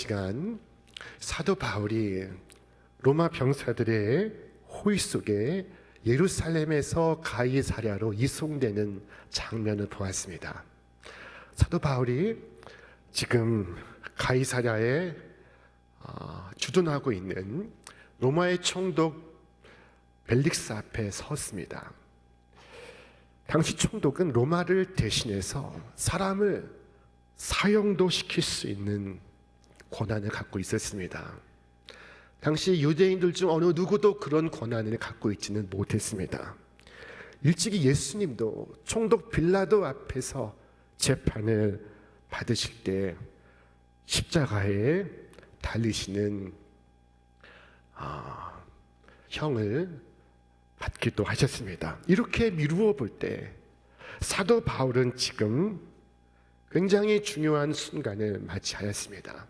시간 사도 바울이 로마 병사들의 호위 속에 예루살렘에서 가이사랴로 이송되는 장면을 보았습니다. 사도 바울이 지금 가이사랴에 주둔하고 있는 로마의 총독 벨릭스 앞에 섰습니다. 당시 총독은 로마를 대신해서 사람을 사형도 시킬 수 있는 권한을 갖고 있었습니다. 당시 유대인들 중 어느 누구도 그런 권한을 갖고 있지는 못했습니다. 일찍이 예수님도 총독 빌라도 앞에서 재판을 받으실 때 십자가에 달리시는 형을 받기도 하셨습니다. 이렇게 미루어 볼 때 사도 바울은 지금 굉장히 중요한 순간을 맞이하였습니다.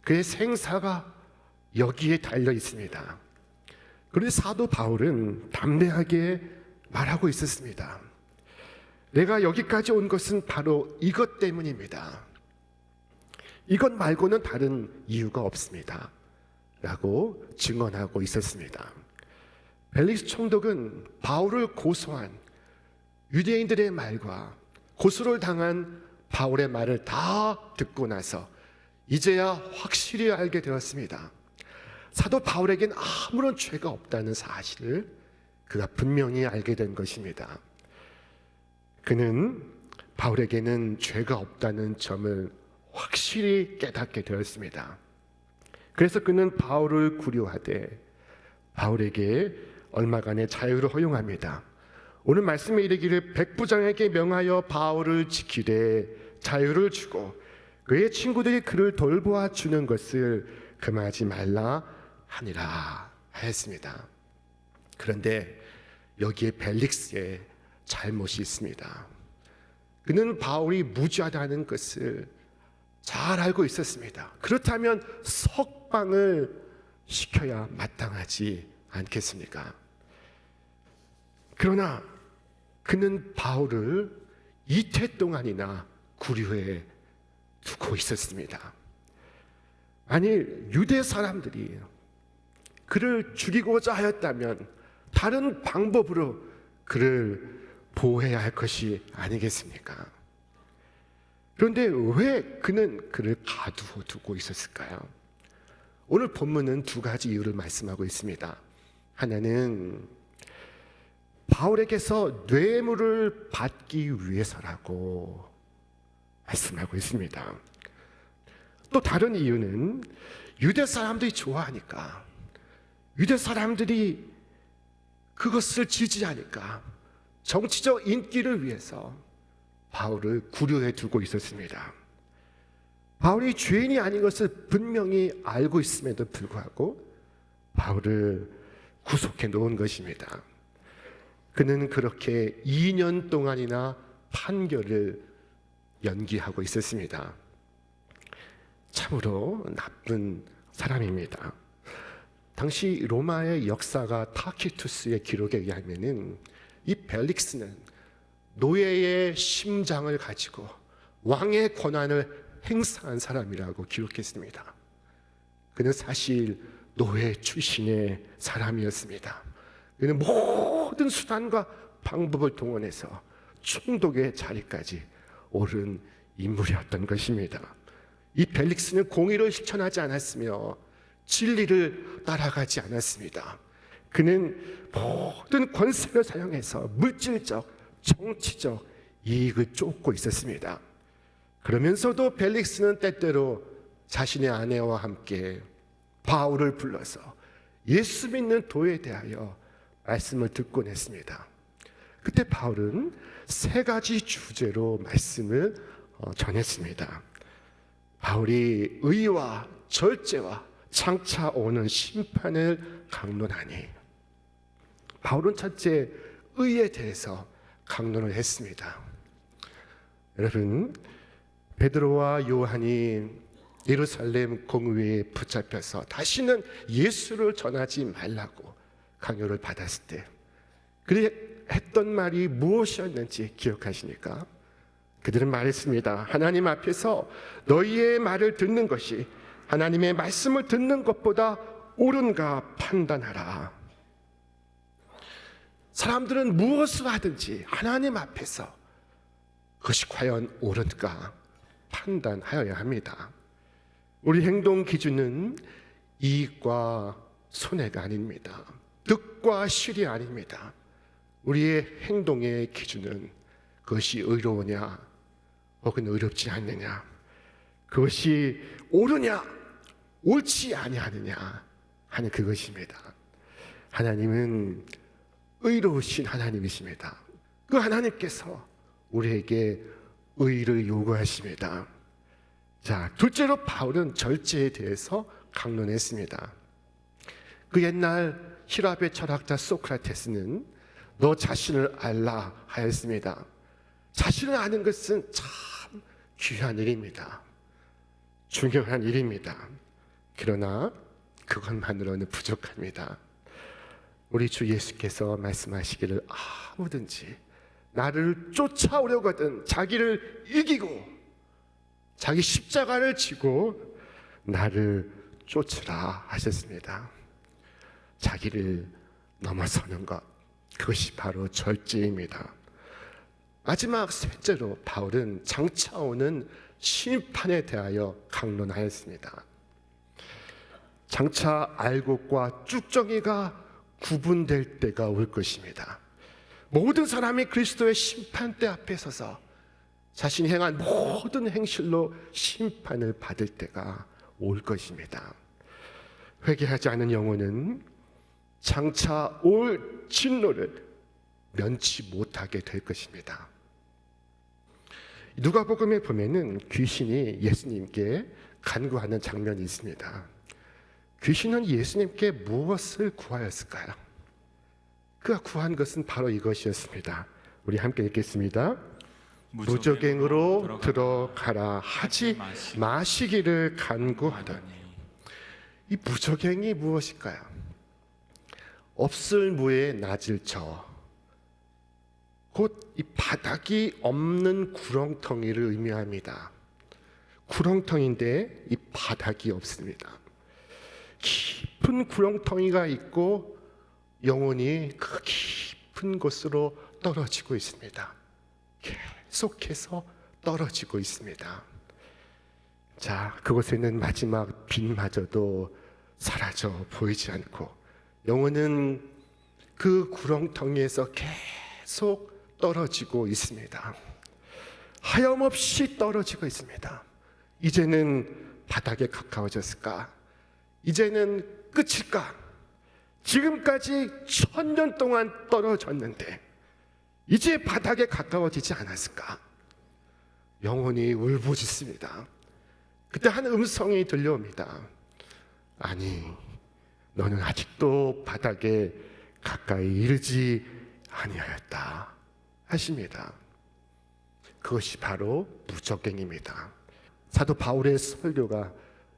그의 생사가 여기에 달려 있습니다. 그런데 사도 바울은 담대하게 말하고 있었습니다. 내가 여기까지 온 것은 바로 이것 때문입니다. 이것 말고는 다른 이유가 없습니다. 라고 증언하고 있었습니다. 벨릭스 총독은 바울을 고소한 유대인들의 말과 고소를 당한 바울의 말을 다 듣고 나서 이제야 확실히 알게 되었습니다. 사도 바울에겐 아무런 죄가 없다는 사실을 그가 분명히 알게 된 것입니다. 그는 바울에게는 죄가 없다는 점을 확실히 깨닫게 되었습니다. 그래서 그는 바울을 구류하되 바울에게 얼마간의 자유를 허용합니다. 오늘 말씀에 이르기를 백부장에게 명하여 바울을 지키되 자유를 주고 그의 친구들이 그를 돌보아 주는 것을 금하지 말라 하니라 하였습니다. 그런데 여기에 벨릭스의 잘못이 있습니다. 그는 바울이 무죄하다는 것을 잘 알고 있었습니다. 그렇다면 석방을 시켜야 마땅하지 않겠습니까? 그러나 그는 바울을 이태 동안이나 구류해 두고 있었습니다. 아니, 유대 사람들이 그를 죽이고자 하였다면 다른 방법으로 그를 보호해야 할 것이 아니겠습니까? 그런데 왜 그는 그를 가두어 두고 있었을까요? 오늘 본문은 두 가지 이유를 말씀하고 있습니다. 하나는 바울에게서 뇌물을 받기 위해서라고 말씀하고 있습니다. 또 다른 이유는 유대 사람들이 좋아하니까, 유대 사람들이 그것을 지지하니까 정치적 인기를 위해서 바울을 구류해 두고 있었습니다. 바울이 죄인이 아닌 것을 분명히 알고 있음에도 불구하고 바울을 구속해 놓은 것입니다. 그는 그렇게 2년 동안이나 판결을 연기하고 있었습니다. 참으로 나쁜 사람입니다. 당시 로마의 역사가 타키투스의 기록에 의하면 이 벨릭스는 노예의 심장을 가지고 왕의 권한을 행사한 사람이라고 기록했습니다. 그는 사실 노예 출신의 사람이었습니다. 그는 모든 수단과 방법을 동원해서 총독의 자리까지 오른 인물이었던 것입니다. 이 벨릭스는 공의를 실천하지 않았으며 진리를 따라가지 않았습니다. 그는 모든 권세를 사용해서 물질적, 정치적 이익을 쫓고 있었습니다. 그러면서도 벨릭스는 때때로 자신의 아내와 함께 바울을 불러서 예수 믿는 도에 대하여 말씀을 듣곤 했습니다. 그때 바울은 세 가지 주제로 말씀을 전했습니다. 바울이 의와 절제와 장차 오는 심판을 강론하니, 바울은 첫째 의에 대해서 강론을 했습니다. 여러분, 베드로와 요한이 예루살렘 공회에 붙잡혀서 다시는 예수를 전하지 말라고 강요를 받았을 때 그들이 했던 말이 무엇이었는지 기억하십니까? 그들은 말했습니다. 하나님 앞에서 너희의 말을 듣는 것이 하나님의 말씀을 듣는 것보다 옳은가 판단하라. 사람들은 무엇을 하든지 하나님 앞에서 그것이 과연 옳은가 판단하여야 합니다. 우리 행동 기준은 이익과 손해가 아닙니다. 득과 실이 아닙니다. 우리의 행동의 기준은 그것이 의로우냐 혹은 의롭지 않느냐, 그것이 옳으냐 옳지 아니하느냐 하는 그것입니다. 하나님은 의로우신 하나님이십니다. 그 하나님께서 우리에게 의를 요구하십니다. 자, 둘째로 바울은 절제에 대해서 강론했습니다. 그 옛날 히랍의 철학자 소크라테스는 너 자신을 알라 하였습니다. 자신을 아는 것은 참 귀한 일입니다. 중요한 일입니다. 그러나 그것만으로는 부족합니다. 우리 주 예수께서 말씀하시기를 아무든지 나를 쫓아오려거든 자기를 이기고 자기 십자가를 지고 나를 쫓으라 하셨습니다. 자기를 넘어서는 것, 그것이 바로 절제입니다. 마지막 셋째로 바울은 장차 오는 심판에 대하여 강론하였습니다. 장차 알곡과 쭉정이가 구분될 때가 올 것입니다. 모든 사람이 그리스도의 심판대 앞에 서서 자신이 행한 모든 행실로 심판을 받을 때가 올 것입니다. 회개하지 않은 영혼은 장차 올 진노를 면치 못하게 될 것입니다. 누가복음에 보면은 귀신이 예수님께 간구하는 장면이 있습니다. 귀신은 예수님께 무엇을 구하였을까요? 그가 구한 것은 바로 이것이었습니다. 우리 함께 읽겠습니다. 무적행으로 들어가라 하지 마시기를 간구하더니. 이 무적행이 무엇일까요? 없을 무에 낮을 저, 곧 이 바닥이 없는 구렁텅이를 의미합니다. 구렁텅인데 이 바닥이 없습니다. 깊은 구렁텅이가 있고 영혼이 그 깊은 곳으로 떨어지고 있습니다. 계속해서 떨어지고 있습니다. 자, 그곳에는 마지막 빛마저도 사라져 보이지 않고 영혼은 그 구렁텅이에서 계속 떨어지고 있습니다. 하염없이 떨어지고 있습니다. 이제는 바닥에 가까워졌을까? 이제는 끝일까? 지금까지 1000년 동안 떨어졌는데 이제 바닥에 가까워지지 않았을까? 영혼이 울부짖습니다. 그때 한 음성이 들려옵니다. 아니, 너는 아직도 바닥에 가까이 이르지 아니하였다 하십니다. 그것이 바로 무적행입니다. 사도 바울의 설교가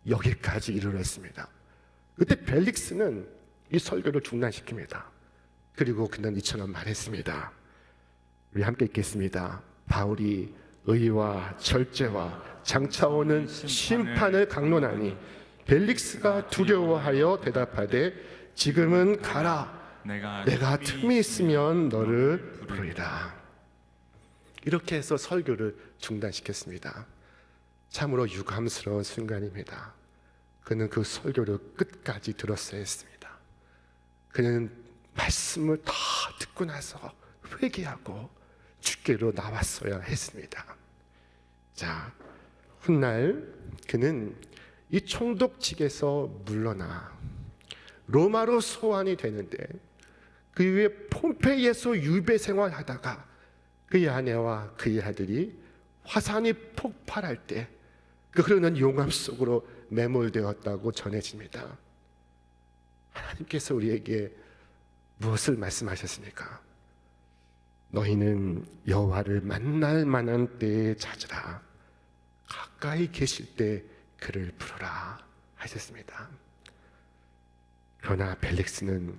여기까지 이르렀습니다. 그때 벨릭스는 이 설교를 중단시킵니다. 그리고 그는 이처럼 말했습니다. 우리 함께 읽겠습니다. 바울이 의와 절제와 장차 오는 심판을 강론하니 벨릭스가 두려워하여 대답하되 지금은 가라. 내가 틈이 있으면 너를 부르리라. 이렇게 해서 설교를 중단시켰습니다. 참으로 유감스러운 순간입니다. 그는 그 설교를 끝까지 들었어야 했습니다. 그는 말씀을 다 듣고 나서 회개하고 주께로 나왔어야 했습니다. 자, 훗날 그는 이 총독직에서 물러나 로마로 소환이 되는데 그 이후에 폼페이에서 유배 생활하다가 그의 아내와 그의 아들이 화산이 폭발할 때 그 흐르는 용암 속으로 매몰되었다고 전해집니다. 하나님께서 우리에게 무엇을 말씀하셨습니까? 너희는 여호와를 만날 만한 때에 찾으라. 가까이 계실 때 그를 부르라 하셨습니다. 그러나 벨릭스는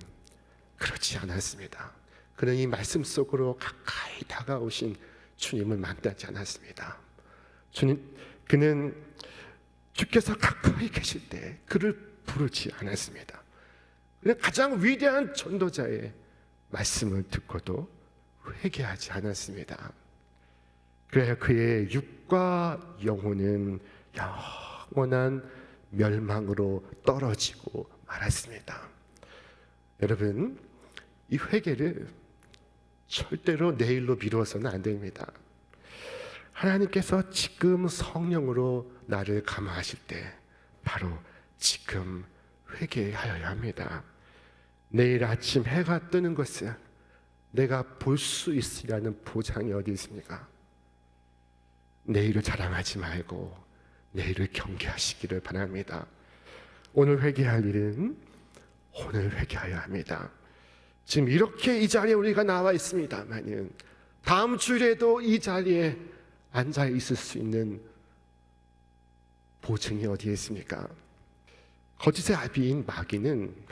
그렇지 않았습니다. 그는 이 말씀 속으로 가까이 다가오신 주님을 만나지 않았습니다. 그는 주께서 가까이 계실 때 그를 부르지 않았습니다. 그냥 가장 위대한 전도자의 말씀을 듣고도 회개하지 않았습니다. 그래야 그의 육과 영혼은 영원한 멸망으로 떨어지고 말았습니다. 여러분, 이 회개를 절대로 내일로 미루어서는 안 됩니다. 하나님께서 지금 성령으로 나를 감화하실 때 바로 지금 회개하여야 합니다. 내일 아침 해가 뜨는 것을 내가 볼 수 있으라는 보장이 어디 있습니까? 내일을 자랑하지 말고 내일을 경계하시기를 바랍니다. 오늘 회개할 일은 오늘 회개하여야 합니다. 지금 이렇게 이 자리에 우리가 나와 있습니다만은 다음 주일에도 이 자리에 앉아 있을 수 있는 보증이 어디에 있습니까? 거짓의 아비인 마귀는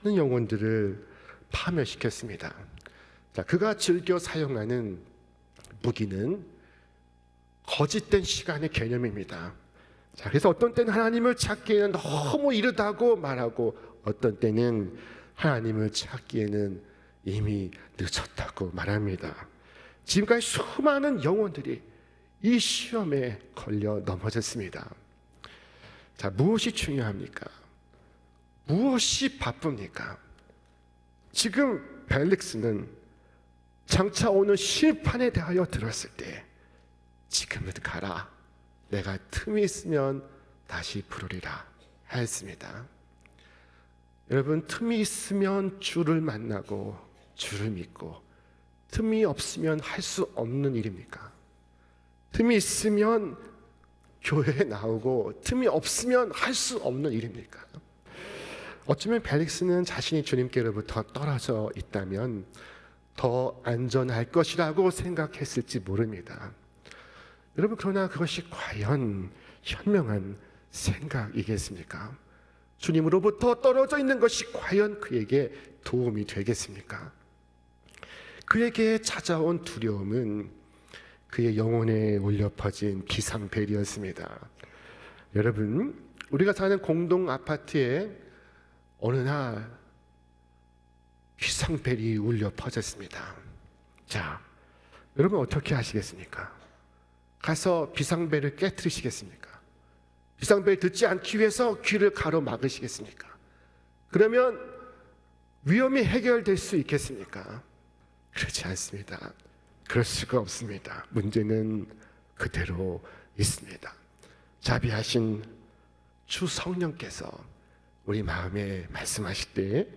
많은 영혼들을 파멸시켰습니다. 자, 그가 즐겨 사용하는 무기는 거짓된 시간의 개념입니다. 자, 그래서 어떤 때는 하나님을 찾기에는 너무 이르다고 말하고 어떤 때는 하나님을 찾기에는 이미 늦었다고 말합니다. 지금까지 수많은 영혼들이 이 시험에 걸려 넘어졌습니다. 자, 무엇이 중요합니까? 무엇이 바쁩니까? 지금 벨릭스는 장차 오는 심판에 대하여 들었을 때 지금은 가라, 내가 틈이 있으면 다시 부르리라 하였습니다. 여러분, 틈이 있으면 주를 만나고 주를 믿고 틈이 없으면 할 수 없는 일입니까? 틈이 있으면 교회에 나오고 틈이 없으면 할 수 없는 일입니까? 어쩌면 벨릭스는 자신이 주님께로부터 떨어져 있다면 더 안전할 것이라고 생각했을지 모릅니다. 여러분, 그러나 그것이 과연 현명한 생각이겠습니까? 주님으로부터 떨어져 있는 것이 과연 그에게 도움이 되겠습니까? 그에게 찾아온 두려움은 그의 영혼에 울려 퍼진 비상벨이었습니다. 여러분, 우리가 사는 공동 아파트에 어느 날 비상벨이 울려 퍼졌습니다. 자, 여러분 어떻게 하시겠습니까? 가서 비상벨을 깨트리시겠습니까? 비상벨 듣지 않기 위해서 귀를 가로막으시겠습니까? 그러면 위험이 해결될 수 있겠습니까? 그렇지 않습니다. 그럴 수가 없습니다. 문제는 그대로 있습니다. 자비하신 주 성령께서 우리 마음에 말씀하실 때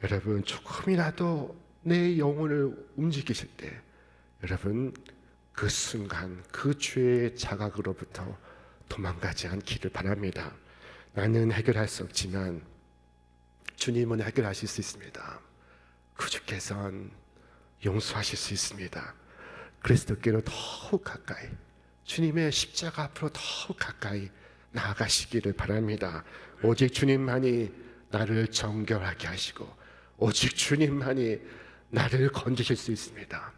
여러분 조금이라도 내 영혼을 움직이실 때 여러분 그 순간 그 죄의 자각으로부터 도망가지 않기를 바랍니다. 나는 해결할 수 없지만 주님은 해결하실 수 있습니다. 그 주께서는 용서하실 수 있습니다. 그리스도께로 더욱 가까이, 주님의 십자가 앞으로 더욱 가까이 나아가시기를 바랍니다. 오직 주님만이 나를 정결하게 하시고 오직 주님만이 나를 건지실 수 있습니다.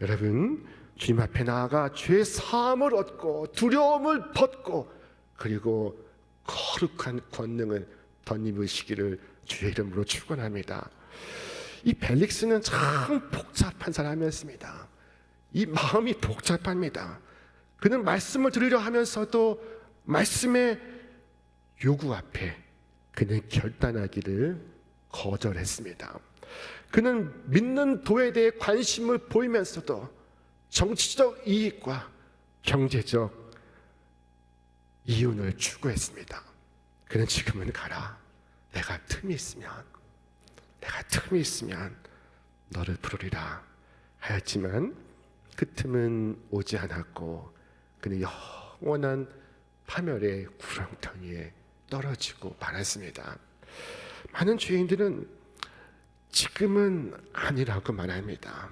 여러분, 주님 앞에 나아가 죄 사함을 얻고 두려움을 벗고 그리고 거룩한 권능을 덧입으시기를 주의 이름으로 축원합니다. 이 벨릭스는 참 복잡한 사람이었습니다. 이 마음이 복잡합니다. 그는 말씀을 들으려 하면서도 말씀의 요구 앞에 그는 결단하기를 거절했습니다. 그는 믿는 도에 대해 관심을 보이면서도 정치적 이익과 경제적 이윤을 추구했습니다. 그는 지금은 가라, 내가 틈이 있으면 너를 부르리라 하였지만 그 틈은 오지 않았고 그는 영원한 파멸의 구렁텅이에 떨어지고 말았습니다. 많은 죄인들은 지금은 아니라고 말합니다.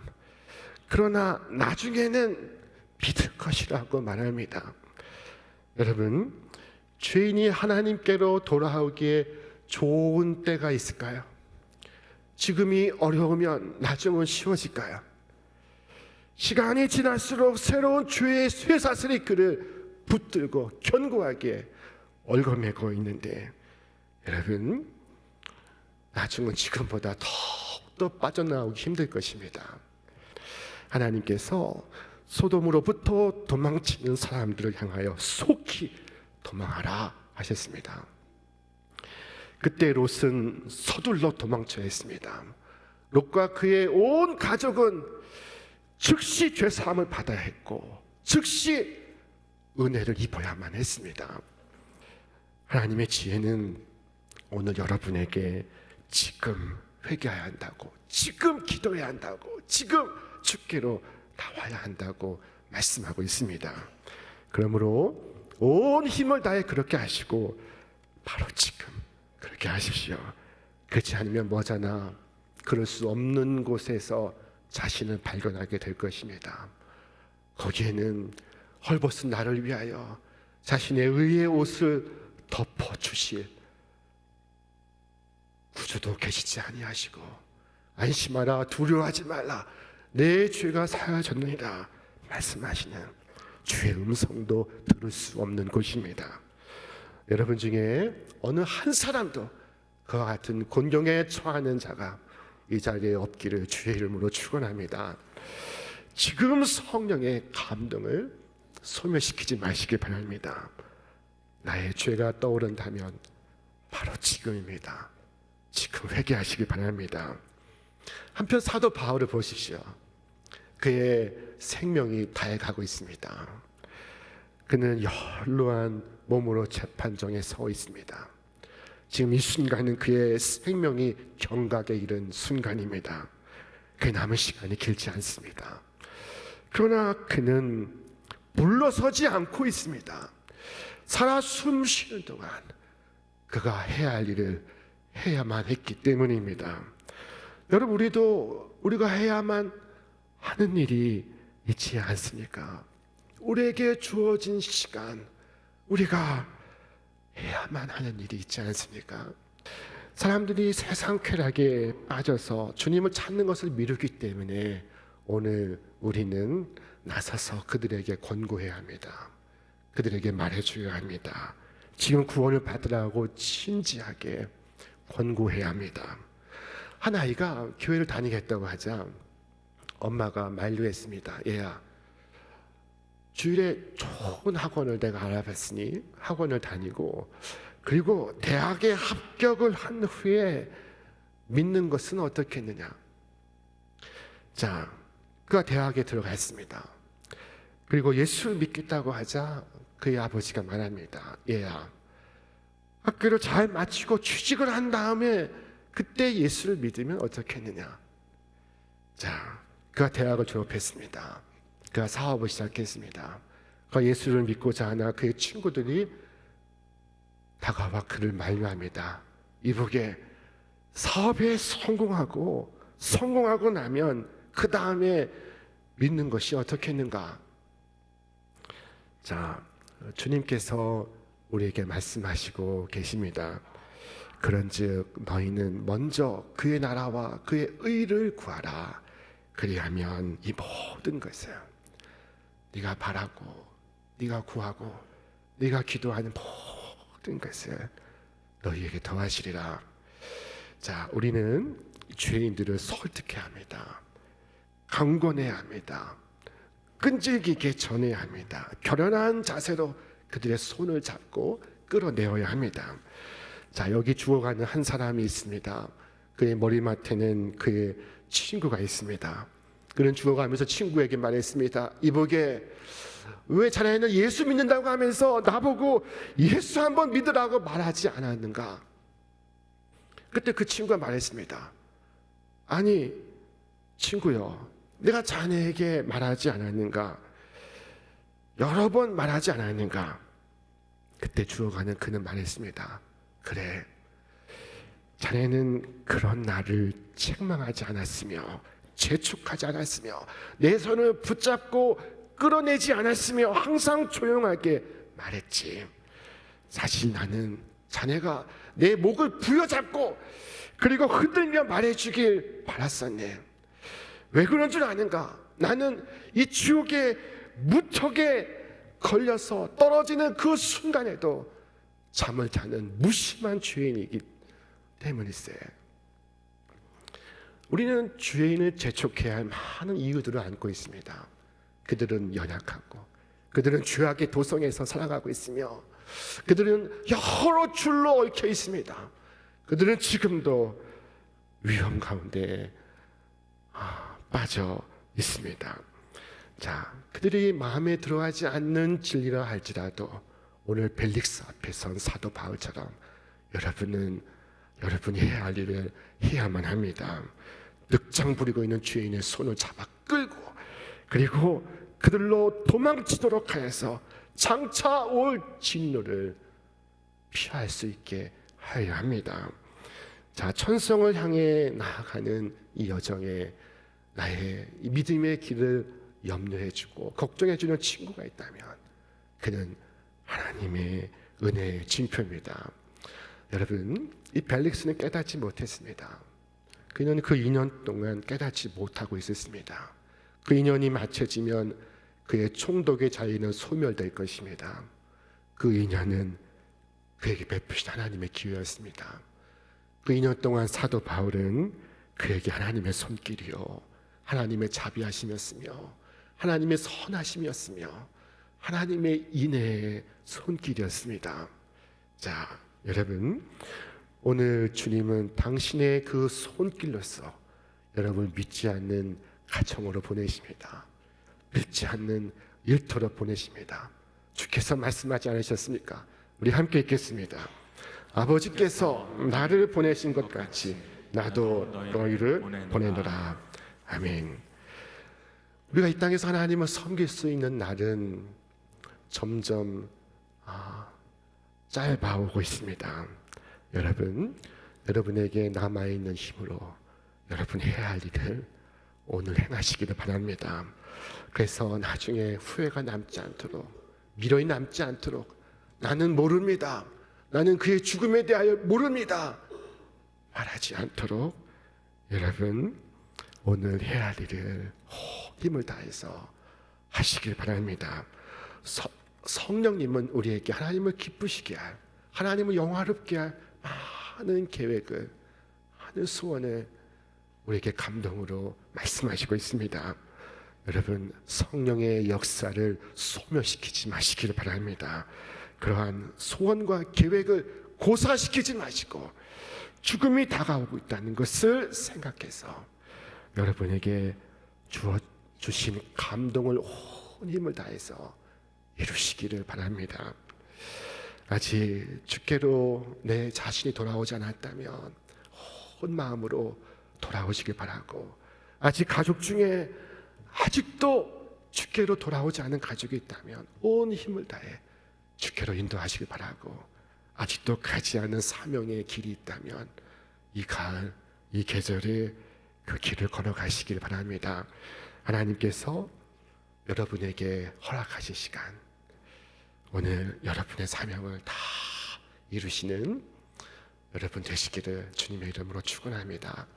그러나 나중에는 믿을 것이라고 말합니다. 여러분, 죄인이 하나님께로 돌아오기에 좋은 때가 있을까요? 지금이 어려우면 나중은 쉬워질까요? 시간이 지날수록 새로운 죄의 쇠사슬이 그를 붙들고 견고하게 얽어매고 있는데, 여러분, 나중은 지금보다 더욱더 빠져나오기 힘들 것입니다. 하나님께서 소돔으로부터 도망치는 사람들을 향하여 속히 도망하라 하셨습니다. 그때 롯은 서둘러 도망쳐야 했습니다. 롯과 그의 온 가족은 즉시 죄사함을 받아야 했고 즉시 은혜를 입어야만 했습니다. 하나님의 지혜는 오늘 여러분에게 지금 회개해야 한다고, 지금 기도해야 한다고, 지금 주께로 나와야 한다고 말씀하고 있습니다. 그러므로 온 힘을 다해 그렇게 하시고 바로 지금 그렇게 하십시오. 그렇지 않으면 뭐잖아, 그럴 수 없는 곳에서 자신을 발견하게 될 것입니다. 거기에는 헐벗은 나를 위하여 자신의 의의 옷을 덮어주실 구주도 계시지 아니하시고, 안심하라, 두려워하지 말라, 내 죄가 사하졌느니라 말씀하시는 주의 음성도 들을 수 없는 곳입니다. 여러분 중에 어느 한 사람도 그와 같은 곤경에 처하는 자가 이 자리에 없기를 주의 이름으로 축원합니다. 지금 성령의 감동을 소멸시키지 마시길 바랍니다. 나의 죄가 떠오른다면 바로 지금입니다. 지금 회개하시길 바랍니다. 한편 사도 바울을 보십시오. 그의 생명이 다해가고 있습니다. 그는 연로한 몸으로 재판정에 서 있습니다. 지금 이 순간은 그의 생명이 경각에 이른 순간입니다. 그의 남은 시간이 길지 않습니다. 그러나 그는 물러서지 않고 있습니다. 살아 숨 쉬는 동안 그가 해야 할 일을 해야만 했기 때문입니다. 여러분, 우리가 해야만 하는 일이 있지 않습니까? 우리에게 주어진 시간, 우리가 해야만 하는 일이 있지 않습니까? 사람들이 세상 쾌락에 빠져서 주님을 찾는 것을 미루기 때문에 오늘 우리는 나서서 그들에게 권고해야 합니다. 그들에게 말해줘야 합니다. 지금 구원을 받으라고 진지하게 권고해야 합니다. 한 아이가 교회를 다니겠다고 하자 엄마가 만류했습니다. 얘야, 주일에 좋은 학원을 내가 알아봤으니 학원을 다니고, 그리고 대학에 합격을 한 후에 믿는 것은 어떻겠느냐. 자, 그가 대학에 들어갔습니다. 그리고 예수를 믿겠다고 하자 그의 아버지가 말합니다. 얘야, 학교를 잘 마치고 취직을 한 다음에 그때 예수를 믿으면 어떻겠느냐. 자, 그가 대학을 졸업했습니다. 그가 사업을 시작했습니다. 그가 예수를 믿고자 하나 그의 친구들이 다가와 그를 만류합니다. 이보게, 사업에 성공하고 나면 그 다음에 믿는 것이 어떻겠는가. 자, 주님께서 우리에게 말씀하시고 계십니다. 그런즉 너희는 먼저 그의 나라와 그의 의를 구하라. 그리하면 이 모든 것을, 네가 바라고 네가 구하고 네가 기도하는 모든 것을 너희에게 더하시리라. 자, 우리는 죄인들을 설득해야 합니다. 강권해야 합니다. 끈질기게 전해야 합니다. 결연한 자세로 그들의 손을 잡고 끌어내어야 합니다. 자, 여기 죽어가는 한 사람이 있습니다. 그의 머리맡에는 그의 친구가 있습니다. 그는 죽어가면서 친구에게 말했습니다. 이보게, 왜 자네는 예수 믿는다고 하면서 나보고 예수 한번 믿으라고 말하지 않았는가? 그때 그 친구가 말했습니다. 아니 친구요, 내가 자네에게 말하지 않았는가? 여러 번 말하지 않았는가? 그때 죽어가는 그는 말했습니다. 그래, 자네는 그런 나를 책망하지 않았으며 재촉하지 않았으며 내 손을 붙잡고 끌어내지 않았으며 항상 조용하게 말했지. 사실 나는 자네가 내 목을 부여잡고 그리고 흔들며 말해주길 바랐었네. 왜 그런 줄 아는가? 나는 이 지옥의 무턱에 걸려서 떨어지는 그 순간에도 잠을 자는 무심한 죄인이기 때문일세. 우리는 죄인을 재촉해야 할 많은 이유들을 안고 있습니다. 그들은 연약하고, 그들은 죄악의 도성에서 살아가고 있으며, 그들은 여러 줄로 얽혀 있습니다. 그들은 지금도 위험 가운데 빠져 있습니다. 자, 그들이 마음에 들어하지 않는 진리라 할지라도 오늘 벨릭스 앞에 선 사도 바울처럼 여러분이 해야 할 일을 해야만 합니다. 늑장 부리고 있는 죄인의 손을 잡아 끌고, 그리고 그들로 도망치도록 하여서 장차 올 진노를 피할 수 있게 하여야 합니다. 자, 천성을 향해 나아가는 이 여정에 나의 이 믿음의 길을 염려해주고 걱정해주는 친구가 있다면 그는 하나님의 은혜의 징표입니다. 여러분, 이 벨릭스는 깨닫지 못했습니다. 그는 그 2년 동안 깨닫지 못하고 있었습니다. 그 2년이 마쳐지면 그의 총독의 자리는 소멸될 것입니다. 그 2년은 그에게 베푸신 하나님의 기회였습니다. 그 2년 동안 사도 바울은 그에게 하나님의 손길이요, 하나님의 자비하심이었으며, 하나님의 선하심이었으며, 하나님의 인애의 손길이었습니다. 자, 여러분, 오늘 주님은 당신의 그 손길로서 여러분을 믿지 않는 가정으로 보내십니다. 믿지 않는 일터로 보내십니다. 주께서 말씀하지 않으셨습니까? 우리 함께 읽겠습니다. 아버지께서 나를 보내신 것 같이 나도 너희를 보내노라. 아멘. 우리가 이 땅에서 하나님을 섬길 수 있는 날은 점점 짧아오고 있습니다. 여러분에게 남아있는 힘으로 여러분이 해야 할 일을 오늘 행하시기를 바랍니다. 그래서 나중에 후회가 남지 않도록, 미련이 남지 않도록, 나는 모릅니다, 나는 그의 죽음에 대하여 모릅니다 말하지 않도록 여러분 오늘 해야 할 일을 힘을 다해서 하시길 바랍니다. 성령님은 우리에게 하나님을 기쁘시게 할, 하나님을 영화롭게 할 많은 계획을, 많은 소원을 우리에게 감동으로 말씀하시고 있습니다. 여러분, 성령의 역사를 소멸시키지 마시기를 바랍니다. 그러한 소원과 계획을 고사시키지 마시고 죽음이 다가오고 있다는 것을 생각해서 여러분에게 주신 감동을 온 힘을 다해서 이루시기를 바랍니다. 아직 주께로 내 자신이 돌아오지 않았다면 온 마음으로 돌아오시길 바라고, 아직 가족 중에 아직도 주께로 돌아오지 않은 가족이 있다면 온 힘을 다해 주께로 인도하시길 바라고, 아직도 가지 않은 사명의 길이 있다면 이 가을, 이 계절에 그 길을 걸어가시길 바랍니다. 하나님께서 여러분에게 허락하신 시간, 오늘 여러분의 사명을 다 이루시는 여러분 되시기를 주님의 이름으로 축원합니다.